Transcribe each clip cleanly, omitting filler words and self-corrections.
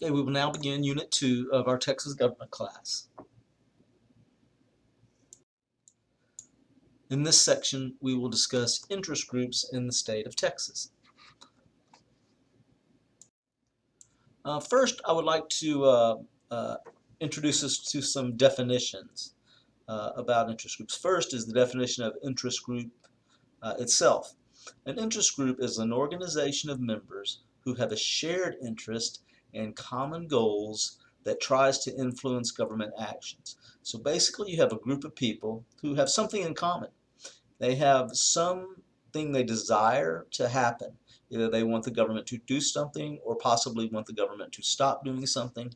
Okay, we will now begin Unit 2 of our Texas Government class. In this section, we will discuss interest groups in the state of Texas. First, I would like to introduce us to some definitions about interest groups. First is the definition of interest group itself. An interest group is an organization of members who have a shared interest and common goals that tries to influence government actions. So basically you have a group of people who have something in common. They have something they desire to happen. Either they want the government to do something or possibly want the government to stop doing something,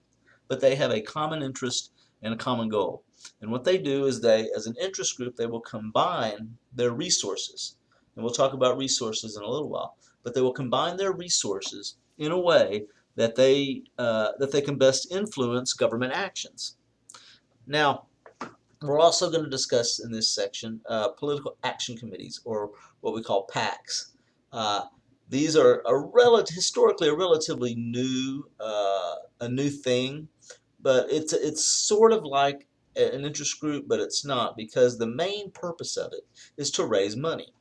but they have a common interest and a common goal. And what they do is they, as an interest group, they will combine their resources. And we'll talk about resources in a little while, but they will combine their resources in a way that they can best influence government actions. Now, we're also going to discuss in this section political action committees, or what we call PACs. These are historically a relatively new thing, but it's sort of like an interest group, but it's not, because the main purpose of it is to raise money.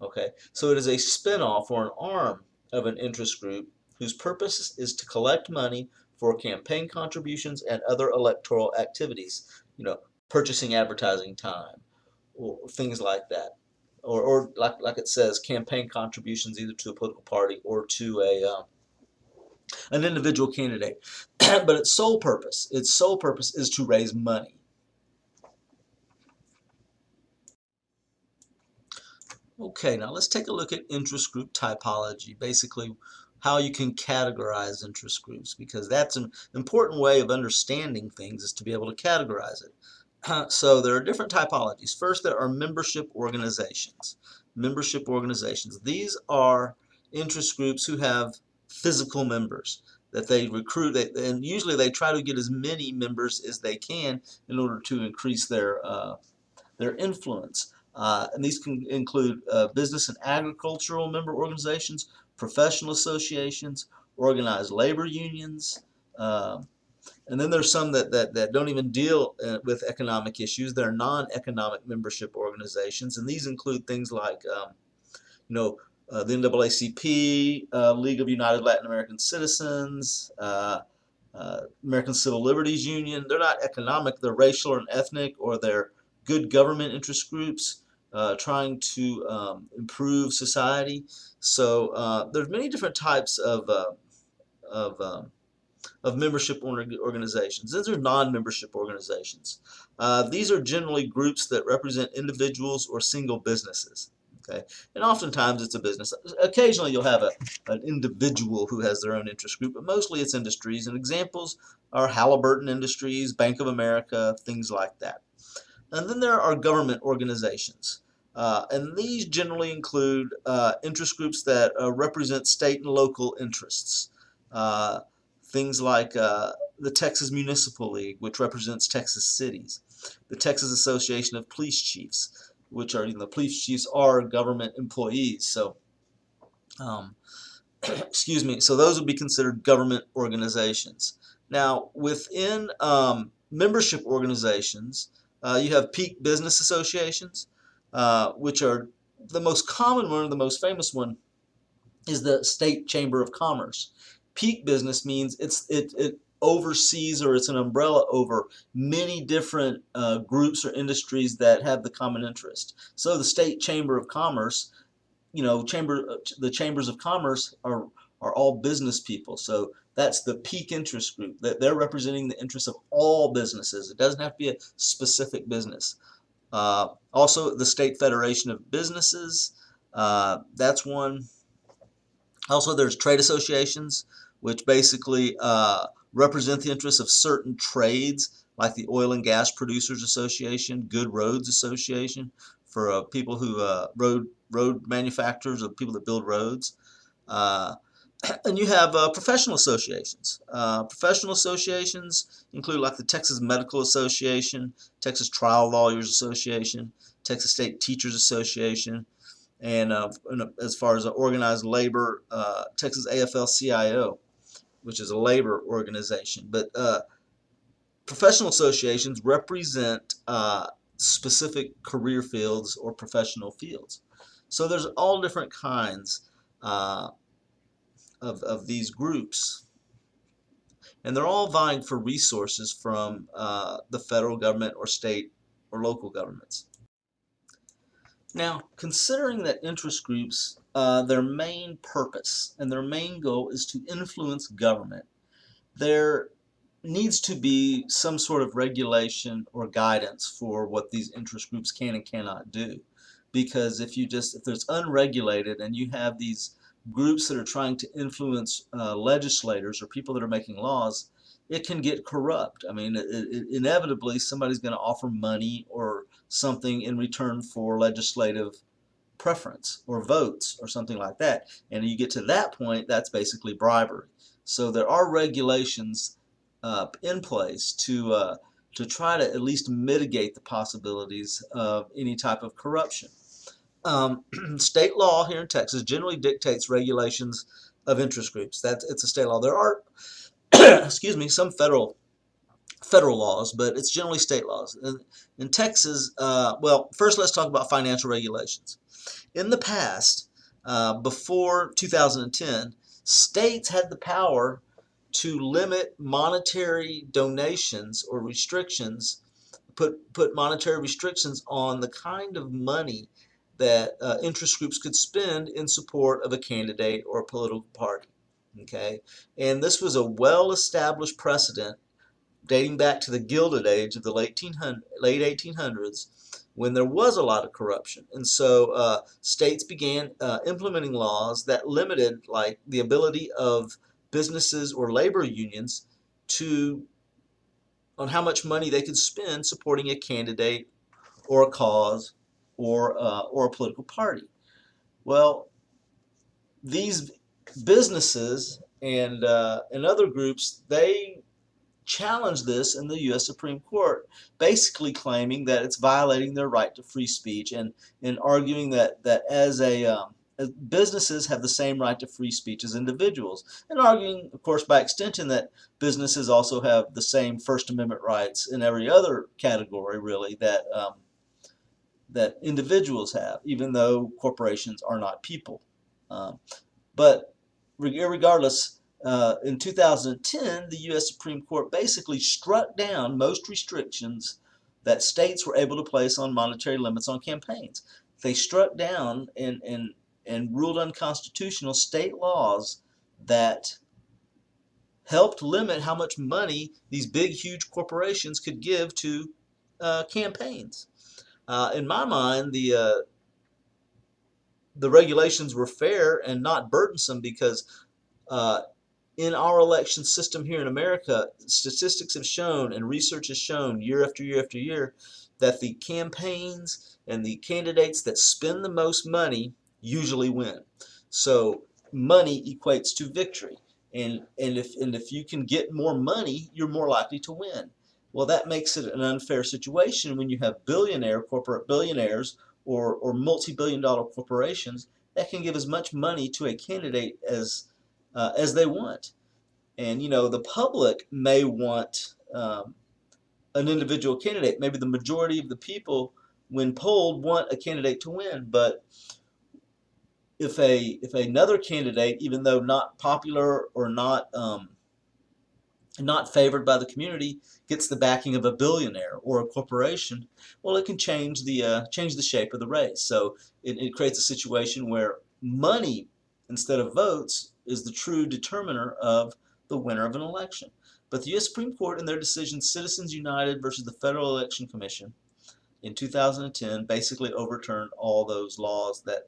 Okay, so it is a spin-off or an arm of an interest group whose purpose is to collect money for campaign contributions and other electoral activities. Purchasing advertising time or things like that, or like it says, campaign contributions either to a political party or to an individual candidate. But its sole purpose is to raise money. Okay, now let's take a look at interest group typology, basically how you can categorize interest groups, because that's an important way of understanding things, is to be able to categorize it. So there are different typologies. First, there are membership organizations. Membership organizations. These are interest groups who have physical members that they recruit, and usually they try to get as many members as they can in order to increase their influence. And these can include business and agricultural member organizations, professional associations, organized labor unions, and then there's some that don't even deal with economic issues. They're non-economic membership organizations, and these include things like the NAACP, League of United Latin American Citizens, American Civil Liberties Union. They're not economic, they're racial and ethnic, or they're good government interest groups trying to improve society. So there's many different types of, um, of membership organizations. These are non-membership organizations. These are generally groups that represent individuals or single businesses. Okay, and oftentimes it's a business. Occasionally you'll have an individual who has their own interest group, but mostly it's industries. And examples are Halliburton Industries, Bank of America, things like that. And then there are government organizations. And these generally include interest groups that represent state and local interests. Things like the Texas Municipal League, which represents Texas cities. The Texas Association of Police Chiefs, which are, the police chiefs are government employees. So, excuse me, so those would be considered government organizations. Now, within membership organizations, you have peak business associations, which are the most common one, or the most famous one, is the State Chamber of Commerce. Peak business means it oversees, or it's an umbrella over many different groups or industries that have the common interest. So the State Chamber of Commerce, the chambers of commerce are all business people. So that's the peak interest group, that they're representing the interests of all businesses. It doesn't have to be a specific business. Also, the State Federation of Businesses, that's one. Also, there's trade associations, which basically represent the interests of certain trades, like the Oil and Gas Producers Association, Good Roads Association, for people who road manufacturers, or people that build roads. Uh, and you have professional associations. Professional associations include like the Texas Medical Association, Texas Trial Lawyers Association, Texas State Teachers Association, and as far as organized labor, Texas AFL-CIO. which is a labor organization. But professional associations represent specific career fields or professional fields. So there's all different kinds uh, of these groups, and they're all vying for resources from the federal government or state or local governments. Now, considering that interest groups, their main purpose and their main goal is to influence government, there needs to be some sort of regulation or guidance for what these interest groups can and cannot do. Because if there's unregulated and you have these groups that are trying to influence legislators or people that are making laws, it can get corrupt. I mean, inevitably somebody's going to offer money or something in return for legislative preference or votes or something like that. And you get to that point, that's basically bribery. So there are regulations in place to try to at least mitigate the possibilities of any type of corruption. State law here in Texas generally dictates regulations of interest groups. It's a state law. There are, excuse me, some federal laws, but it's generally state laws. In Texas, well, first let's talk about financial regulations. In the past, before 2010, states had the power to limit monetary donations or restrictions, put monetary restrictions on the kind of money that interest groups could spend in support of a candidate or a political party. Okay, and this was a well-established precedent dating back to the Gilded Age of the late 1800s, when there was a lot of corruption. And so states began implementing laws that limited like the ability of businesses or labor unions to on how much money they could spend supporting a candidate or a cause or a political party. Well, these businesses and other groups, they challenged this in the U.S. Supreme Court, basically claiming that it's violating their right to free speech and arguing that as businesses have the same right to free speech as individuals, and arguing, of course, by extension, that businesses also have the same First Amendment rights in every other category, really, that individuals have, even though corporations are not people. Um, but regardless, in 2010, the U.S. Supreme Court basically struck down most restrictions that states were able to place on monetary limits on campaigns. They struck down and ruled unconstitutional state laws that helped limit how much money these big, huge corporations could give to campaigns. In my mind, the regulations were fair and not burdensome because uh, in our election system here in America, statistics have shown and research has shown year after year after year that the campaigns and the candidates that spend the most money usually win. So money equates to victory. And if you can get more money, you're more likely to win. Well, that makes it an unfair situation when you have corporate billionaires or multi-billion dollar corporations that can give as much money to a candidate as they want. And the public may want an individual candidate. Maybe the majority of the people, when polled, want a candidate to win. But if another candidate, even though not popular or not favored by the community, gets the backing of a billionaire or a corporation, well, it can change the shape of the race. So it creates a situation where money instead of votes is the true determiner of the winner of an election. But the U.S. Supreme Court, in their decision Citizens United versus the Federal Election Commission in 2010, basically overturned all those laws that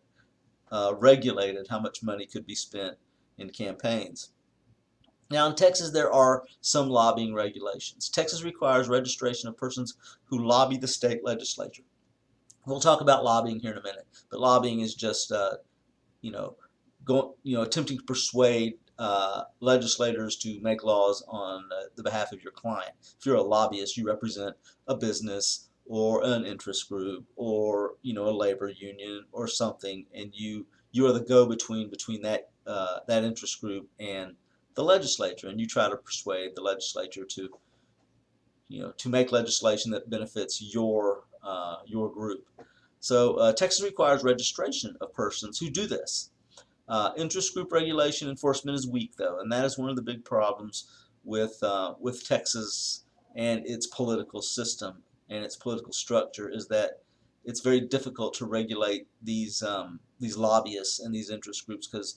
regulated how much money could be spent in campaigns. Now, in Texas, there are some lobbying regulations. Texas requires registration of persons who lobby the state legislature. We'll talk about lobbying here in a minute, but lobbying is just, you know, attempting to persuade legislators to make laws on the behalf of your client. If you're a lobbyist, you represent a business or an interest group or a labor union or something, and you are the go-between between that interest group and the legislature, and you try to persuade the legislature to to make legislation that benefits your group. So Texas requires registration of persons who do this. Interest group regulation enforcement is weak, though, and that is one of the big problems with Texas and its political system and its political structure, is that it's very difficult to regulate these lobbyists and these interest groups, because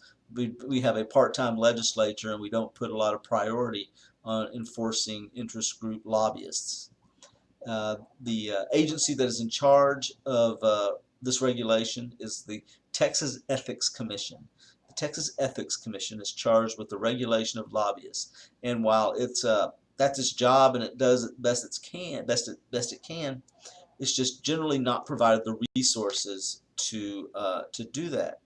we have a part-time legislature and we don't put a lot of priority on enforcing interest group lobbyists. The agency that is in charge of this regulation is the Texas Ethics Commission. The Texas Ethics Commission is charged with the regulation of lobbyists, and while that's its job and it does it best it can, it's just generally not provided the resources to do that.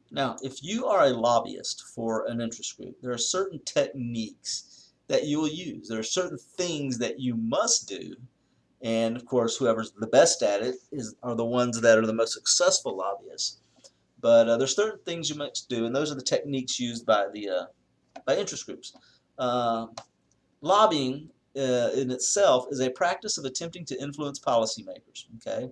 Now, if you are a lobbyist for an interest group, there are certain techniques that you will use. There are certain things that you must do, and of course, whoever's the best at it are the ones that are the most successful lobbyists. But there's certain things you must do, and those are the techniques used by the by interest groups. Uh, Lobbying in itself is a practice of attempting to influence policymakers. Okay,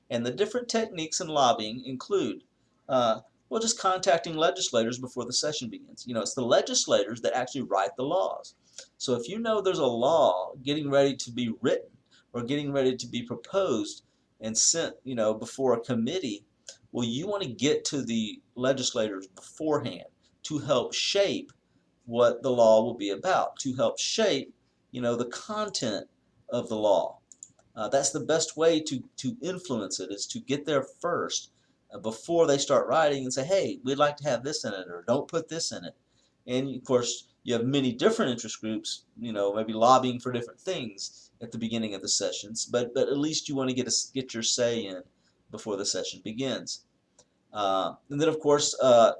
and the different techniques in lobbying include, well, just contacting legislators before the session begins. It's the legislators that actually write the laws. So if you know there's a law getting ready to be written or getting ready to be proposed and sent, before a committee, well, you want to get to the legislators beforehand to help shape what the law will be about, to help shape, the content of the law. That's the best way to influence it, is to get there first before they start writing and say, hey, we'd like to have this in it, or don't put this in it. And of course, you have many different interest groups, maybe lobbying for different things at the beginning of the sessions, but at least you want to get your say in before the session begins. And then, of course,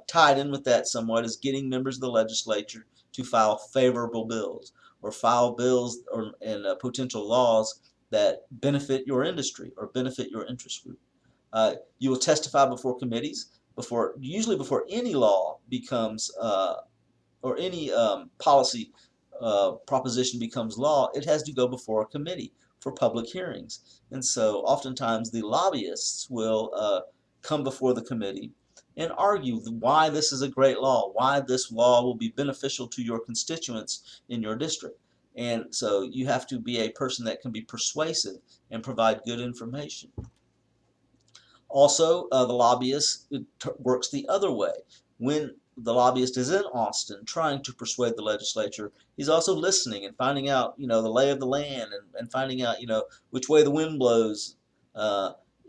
tied in with that somewhat is getting members of the legislature to file favorable bills, or file bills and potential laws that benefit your industry or benefit your interest group. You will testify before committees, usually before any law becomes or any policy proposition becomes law. It has to go before a committee for public hearings. And so oftentimes the lobbyists will come before the committee and argue why this is a great law, why this law will be beneficial to your constituents in your district. And so you have to be a person that can be persuasive and provide good information. Also, the lobbyist works the other way. When the lobbyist is in Austin trying to persuade the legislature, he's also listening and finding out, the lay of the land, and finding out, which way the wind blows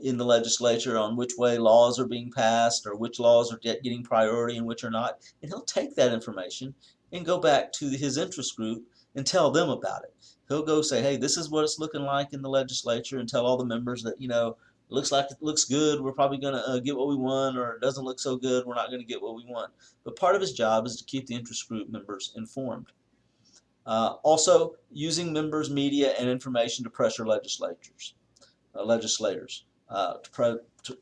in the legislature, on which way laws are being passed, or which laws are getting priority and which are not. And he'll take that information and go back to his interest group and tell them about it. He'll go say, hey, this is what it's looking like in the legislature, and tell all the members that, it looks good, we're probably going to get what we want, or it doesn't look so good, we're not going to get what we want. But part of his job is to keep the interest group members informed. Also, using members, media, and information to pressure legislators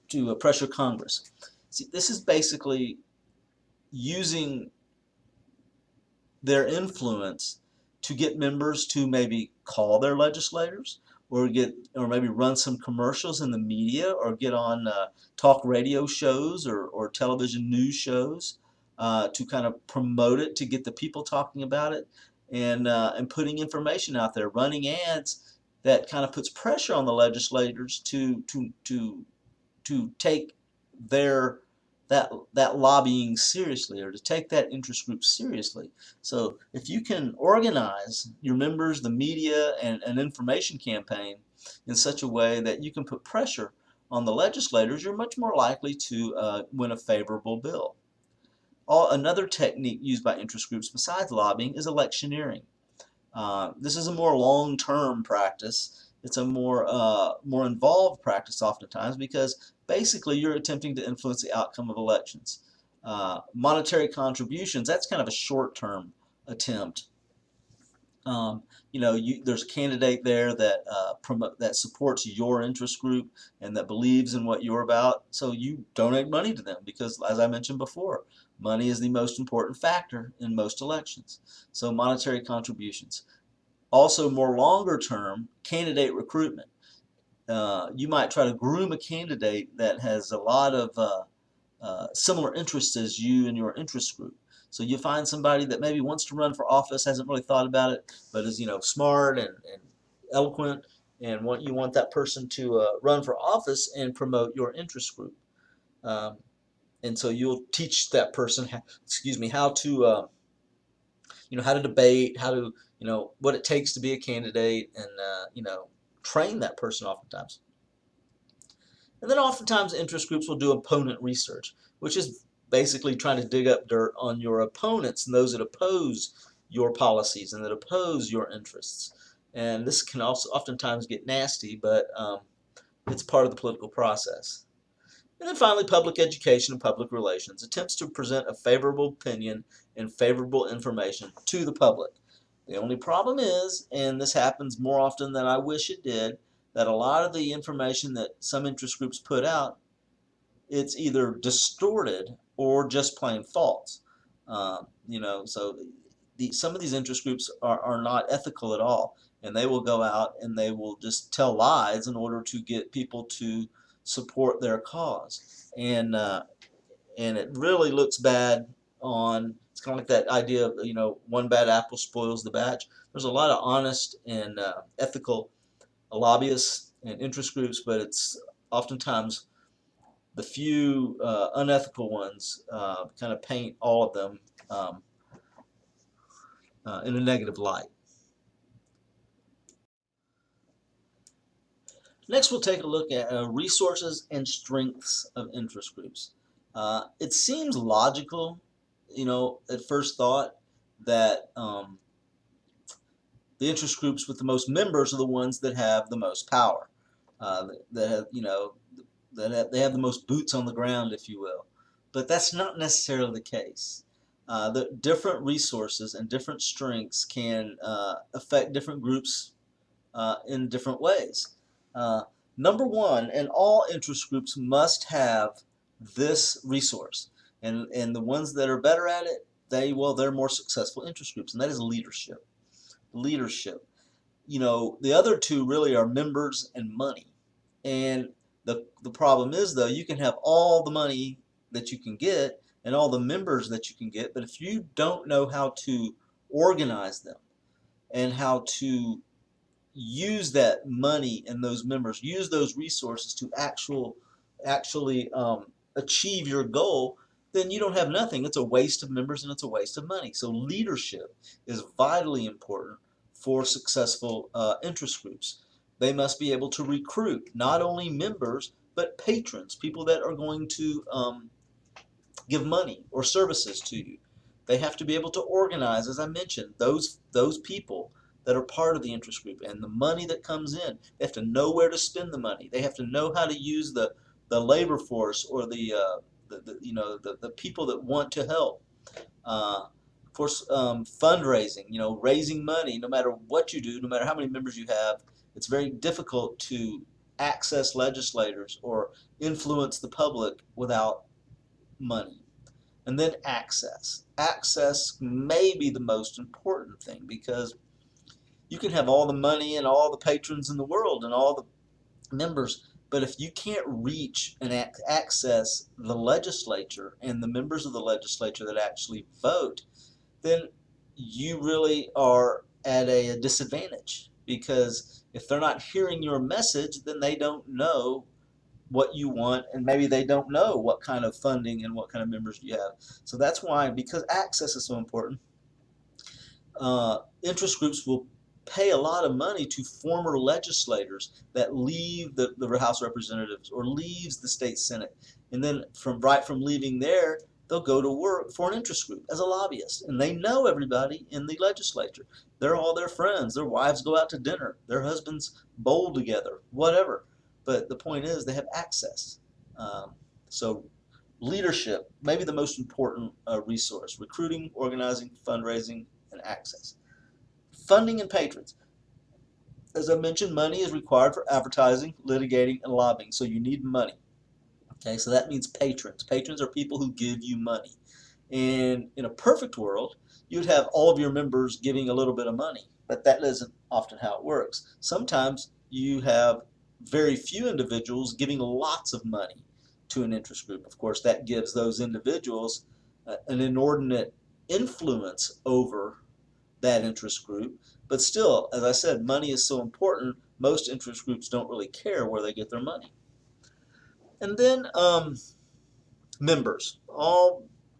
to pressure Congress. See, this is basically using their influence to get members to maybe call their legislators, or maybe run some commercials in the media, or get on talk radio shows or television news shows to kind of promote it, to get the people talking about it, and putting information out there, running ads that kind of puts pressure on the legislators to take that lobbying seriously, or to take that interest group seriously. So if you can organize your members, the media, and an information campaign in such a way that you can put pressure on the legislators, you're much more likely to win a favorable bill. Another technique used by interest groups besides lobbying is electioneering. This is a more long-term practice. It's a more involved practice oftentimes, because basically you're attempting to influence the outcome of elections. Monetary contributions, that's kind of a short-term attempt There's a candidate there that that supports your interest group and that believes in what you're about. So you donate money to them because, as I mentioned before, money is the most important factor in most elections. So monetary contributions. Also, more longer term, candidate recruitment. You might try to groom a candidate that has a lot of similar interests as you and your interest group. So you find somebody that maybe wants to run for office, hasn't really thought about it, but is smart and eloquent, and you want that person to run for office and promote your interest group. Um, and so you'll teach that person, how to how to debate, how to what it takes to be a candidate, and train that person oftentimes. And then oftentimes interest groups will do opponent research, which is basically trying to dig up dirt on your opponents and those that oppose your policies and that oppose your interests. And this can also oftentimes get nasty, but it's part of the political process. And then finally, public education and public relations attempts to present a favorable opinion and favorable information to the public. The only problem is, and this happens more often than I wish it did, that a lot of the information that some interest groups put out, it's either distorted or just plain false. So some of these interest groups are not ethical at all, and they will go out and they will just tell lies in order to get people to support their cause. And it really looks bad on. It's kind of like that idea of one bad apple spoils the batch. There's a lot of honest and ethical lobbyists and interest groups, but it's oftentimes the few unethical ones kind of paint all of them in a negative light. Next, we'll take a look at resources and strengths of interest groups. It seems logical, at first thought, that the interest groups with the most members are the ones that have the most power, that have, they have the most boots on the ground, if you will. But that's not necessarily the case. The different resources and different strengths can affect different groups in different ways. Uh, Number one, and all interest groups must have this resource, and the ones that are better at it, they're more successful interest groups, and that is leadership. Leadership. The other two really are members and money. And the problem is, though, you can have all the money that you can get and all the members that you can get, but if you don't know how to organize them and how to use that money and those members, use those resources to actually achieve your goal, then you don't have nothing. It's a waste of members and it's a waste of money. So leadership is vitally important for successful interest groups. They must be able to recruit not only members but patrons, people that are going to give money or services to you. They have to be able to organize, as I mentioned, those people that are part of the interest group and the money that comes in. They have to know where to spend the money. They have to know how to use the labor force or the people that want to help. Of course, fundraising, raising money. No matter what you do, no matter how many members you have, it's very difficult to access legislators or influence the public without money. And then access. Access may be the most important thing because you can have all the money and all the patrons in the world and all the members, but if you can't reach and access the legislature and the members of the legislature that actually vote, then you really are at a disadvantage, because if they're not hearing your message, then they don't know what you want, and maybe they don't know what kind of funding and what kind of members you have. So that's why, because access is so important, interest groups will pay a lot of money to former legislators that leave the House of Representatives or leaves the state Senate, and then from leaving there, they'll go to work for an interest group as a lobbyist, and they know everybody in the legislature. They're all their friends. Their wives go out to dinner. Their husbands bowl together, whatever. But the point is, they have access. So leadership, maybe the most important resource: recruiting, organizing, fundraising, and access. Funding and patrons. As I mentioned, money is required for advertising, litigating, and lobbying, so you need money. Okay, so that means patrons. Patrons are people who give you money. And in a perfect world, you'd have all of your members giving a little bit of money, but that isn't often how it works. Sometimes you have very few individuals giving lots of money to an interest group. Of course, that gives those individuals an inordinate influence over that interest group. But still, as I said, money is so important, most interest groups don't really care where they get their money. And then members,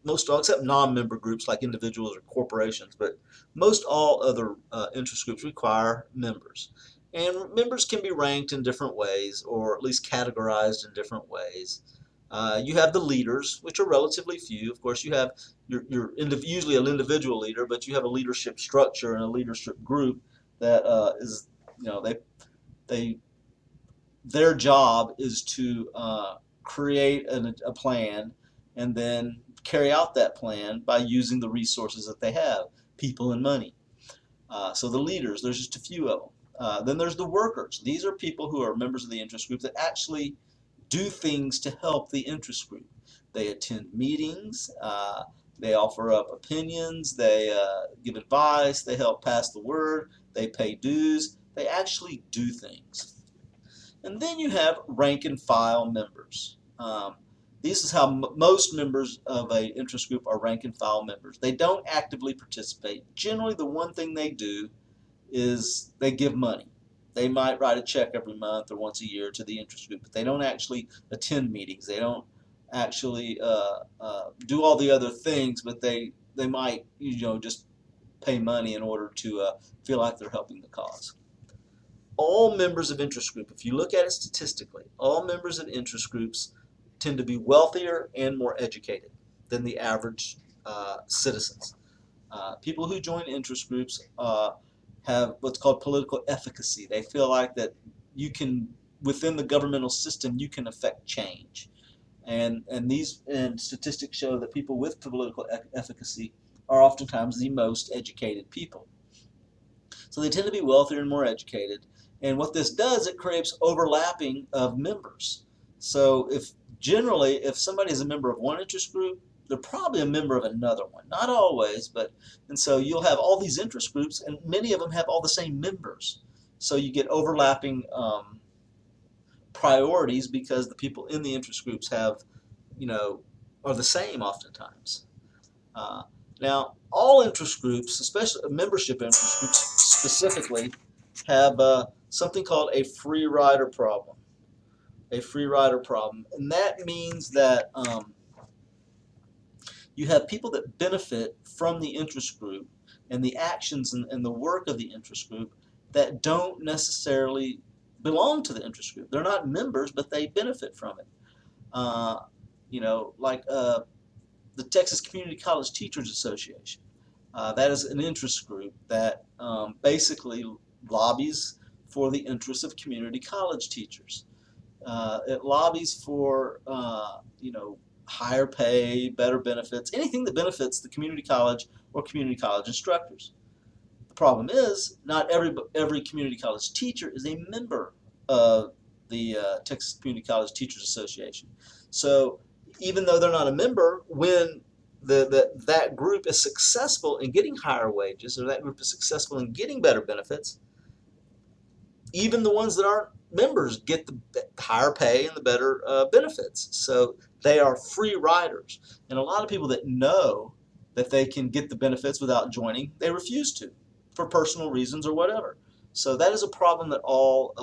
most all except non-member groups like individuals or corporations, but most all other interest groups require members. And members can be ranked in different ways, or at least categorized in different ways. You have the leaders, which are relatively few. Of course, you have usually an individual leader, but you have a leadership structure and a leadership group that is, they their job is to create a plan and then carry out that plan by using the resources that they have, people and money. So the leaders, there's just a few of them. Then there's the workers. These are people who are members of the interest group that actually do things to help the interest group. They attend meetings, they offer up opinions, they give advice, they help pass the word, they pay dues, they actually do things. And then you have rank and file members. This is how most members of an interest group are rank and file members. They don't actively participate. Generally, the one thing they do is they give money. They might write a check every month or once a year to the interest group, but they don't actually attend meetings. They don't actually do all the other things, but they might just pay money in order to feel like they're helping the cause. All members of interest group, if you look at it statistically, all members of interest groups tend to be wealthier and more educated than the average citizens. People who join interest groups have what's called political efficacy. They feel like that you can, within the governmental system, you can affect change. And statistics show that people with political efficacy are oftentimes the most educated people. So they tend to be wealthier and more educated. And what this does, it creates overlapping of members. So if somebody is a member of one interest group, they're probably a member of another one. Not always, and so you'll have all these interest groups, and many of them have all the same members. So you get overlapping priorities because the people in the interest groups are the same oftentimes. Now, all interest groups, especially membership interest groups specifically, have something called a free rider problem. A free rider problem. And that means that you have people that benefit from the interest group and the actions and the work of the interest group that don't necessarily belong to the interest group. They're not members, but they benefit from it. Like the Texas Community College Teachers Association. That is an interest group that basically lobbies for the interests of community college teachers. It lobbies for higher pay, better benefits, anything that benefits the community college or community college instructors. The problem is not every community college teacher is a member of the Texas Community College Teachers Association. So even though they're not a member, when that group is successful in getting higher wages, or that group is successful in getting better benefits, even the ones that aren't members get the higher pay and the better benefits. So they are free riders. And a lot of people that know that they can get the benefits without joining, they refuse to for personal reasons or whatever. So that is a problem that all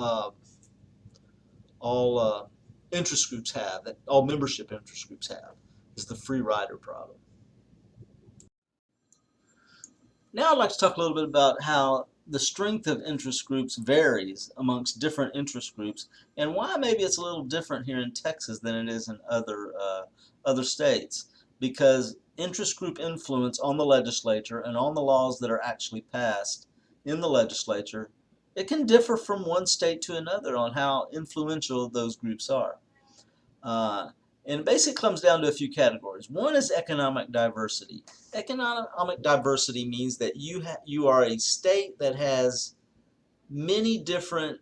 interest groups have, that all membership interest groups have, is the free rider problem. Now I'd like to talk a little bit about how the strength of interest groups varies amongst different interest groups and why maybe it's a little different here in Texas than it is in other states. Because interest group influence on the legislature and on the laws that are actually passed in the legislature, it can differ from one state to another on how influential those groups are. And it basically comes down to a few categories. One is economic diversity. Economic diversity means that you are a state that has many different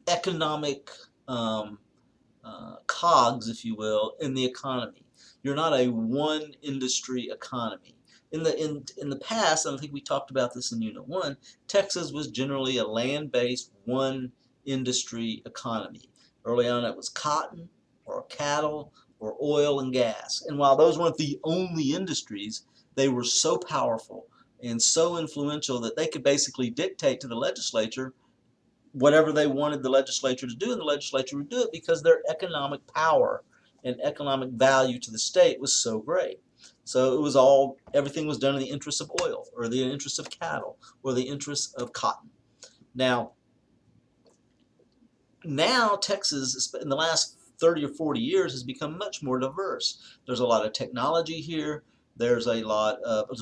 economic cogs, if you will, in the economy. You're not a one industry economy. In the past, and I think we talked about this in Unit 1, Texas was generally a land-based one industry economy. Early on it was cotton or cattle or oil and gas. And while those weren't the only industries, they were so powerful and so influential that they could basically dictate to the legislature whatever they wanted the legislature to do, and the legislature would do it because their economic power and economic value to the state was so great. So it was everything was done in the interest of oil or the interest of cattle or the interest of cotton. Now, Texas, in the last 30 or 40 years, has become much more diverse. There's a lot of technology here. There's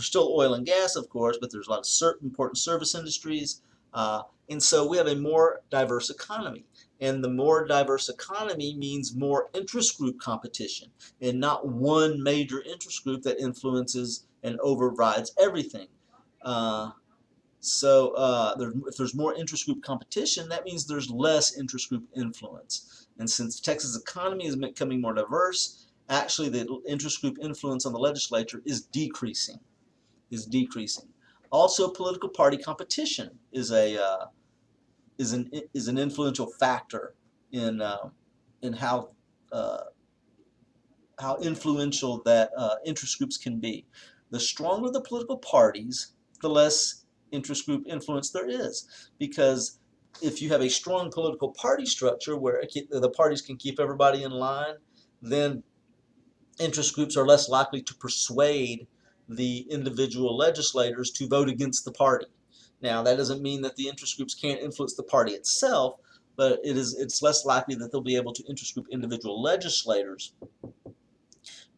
still oil and gas, of course, but there's a lot of important service industries. And so we have a more diverse economy. And the more diverse economy means more interest group competition and not one major interest group that influences and overrides everything. If there's more interest group competition, that means there's less interest group influence. And since Texas' economy is becoming more diverse, actually the interest group influence on the legislature is decreasing. Also, political party competition is an influential factor in how influential that interest groups can be. The stronger the political parties, the less interest group influence there is. Because if you have a strong political party structure where the parties can keep everybody in line, then interest groups are less likely to persuade the individual legislators to vote against the party. Now, that doesn't mean that the interest groups can't influence the party itself, but it's less likely that they'll be able to interest group individual legislators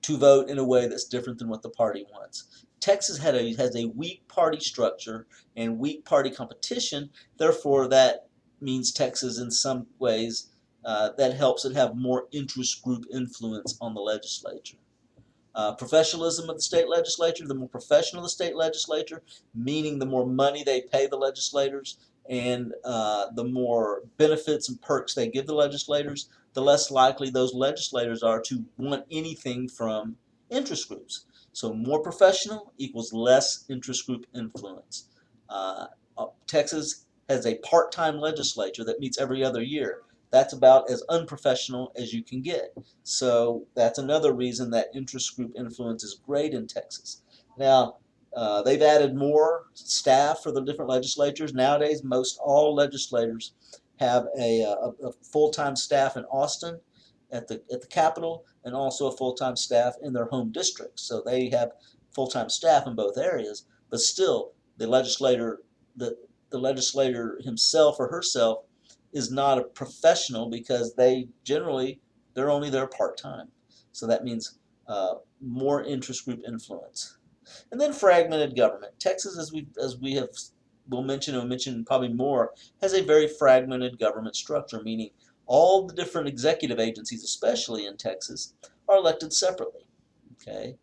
to vote in a way that's different than what the party wants. Texas has a weak party structure and weak party competition. Therefore, that means Texas, in some ways, that helps it have more interest group influence on the legislature. Professionalism of the state legislature, the more professional the state legislature, meaning the more money they pay the legislators and the more benefits and perks they give the legislators, the less likely those legislators are to want anything from interest groups. So more professional equals less interest group influence. Texas has a part-time legislature that meets every other year. That's about as unprofessional as you can get. So that's another reason that interest group influence is great in Texas. Now, they've added more staff for the different legislatures. Nowadays, most all legislators have a full-time staff in Austin at the Capitol, and also a full-time staff in their home districts. So they have full-time staff in both areas. But still, the legislator himself or herself is not a professional because they're only there part-time. So that means more interest group influence. And then fragmented government. Texas, we'll mention probably more, has a very fragmented government structure, meaning all the different executive agencies, especially in Texas, are elected separately. Okay,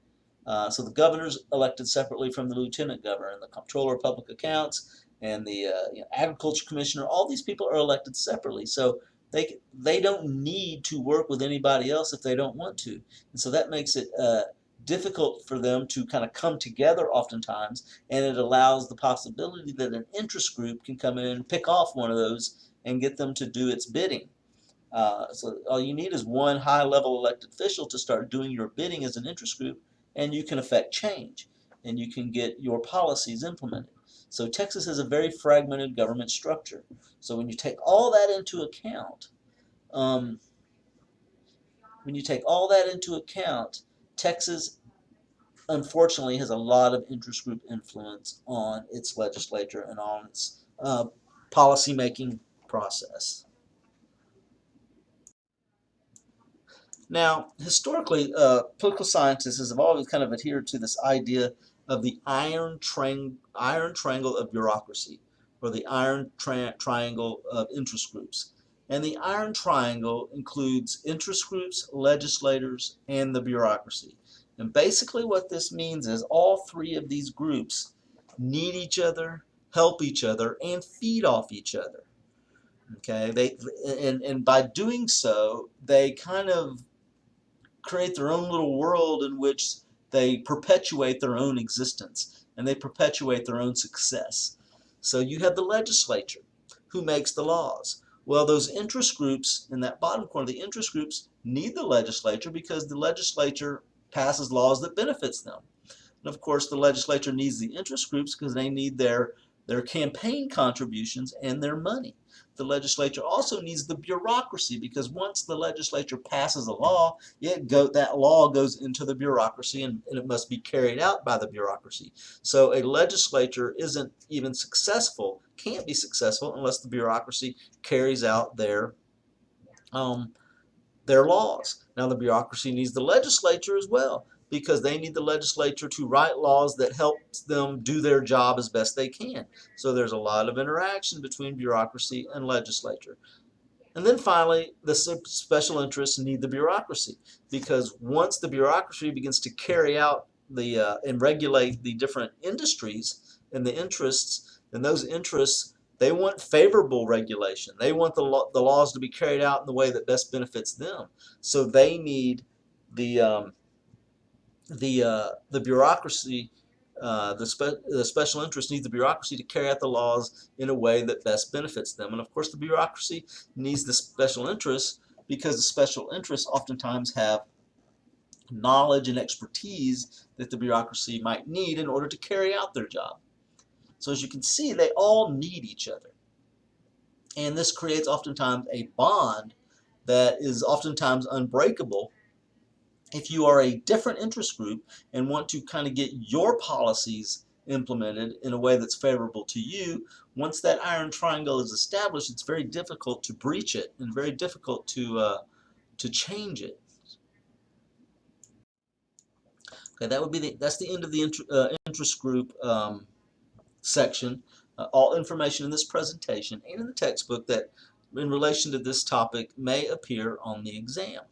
so the governor's elected separately from the lieutenant governor, and the comptroller of public accounts, and the agriculture commissioner. All these people are elected separately, so they don't need to work with anybody else if they don't want to, and so that makes it difficult for them to kind of come together oftentimes, and it allows the possibility that an interest group can come in and pick off one of those and get them to do its bidding. So all you need is one high-level elected official to start doing your bidding as an interest group, and you can affect change, and you can get your policies implemented. So Texas has a very fragmented government structure. So when you take all that into account, um, Texas unfortunately has a lot of interest group influence on its legislature and on its policy-making process. Now, historically, political scientists have always kind of adhered to this idea of the iron triangle of bureaucracy, or the iron triangle of interest groups. And the iron triangle includes interest groups, legislators, and the bureaucracy. And basically what this means is all three of these groups need each other, help each other, and feed off each other. Okay, and by doing so, they kind of create their own little world in which they perpetuate their own existence and they perpetuate their own success. So you have the legislature who makes the laws. Well, those interest groups in that bottom corner, the interest groups need the legislature because the legislature passes laws that benefits them. And of course, the legislature needs the interest groups because they need their campaign contributions and their money. The legislature also needs the bureaucracy because once the legislature passes a law, that law goes into the bureaucracy and it must be carried out by the bureaucracy. So a legislature isn't even successful, can't be successful unless the bureaucracy carries out their laws. Now the bureaucracy needs the legislature as well because they need the legislature to write laws that help them do their job as best they can. So there's a lot of interaction between bureaucracy and legislature. And then finally, the special interests need the bureaucracy because once the bureaucracy begins to carry out and regulate the different industries and the interests, and those interests, they want favorable regulation. They want the laws to be carried out in the way that best benefits them. So they need the bureaucracy. The special interests need the bureaucracy to carry out the laws in a way that best benefits them. And of course, the bureaucracy needs the special interests because the special interests oftentimes have knowledge and expertise that the bureaucracy might need in order to carry out their job. So as you can see, they all need each other. And this creates oftentimes a bond that is oftentimes unbreakable if you are a different interest group and want to kind of get your policies implemented in a way that's favorable to you. Once that iron triangle is established, it's very difficult to breach it and very difficult to change it. Okay, that's the end of the interest group section. All information in this presentation and in the textbook that in relation to this topic may appear on the exam.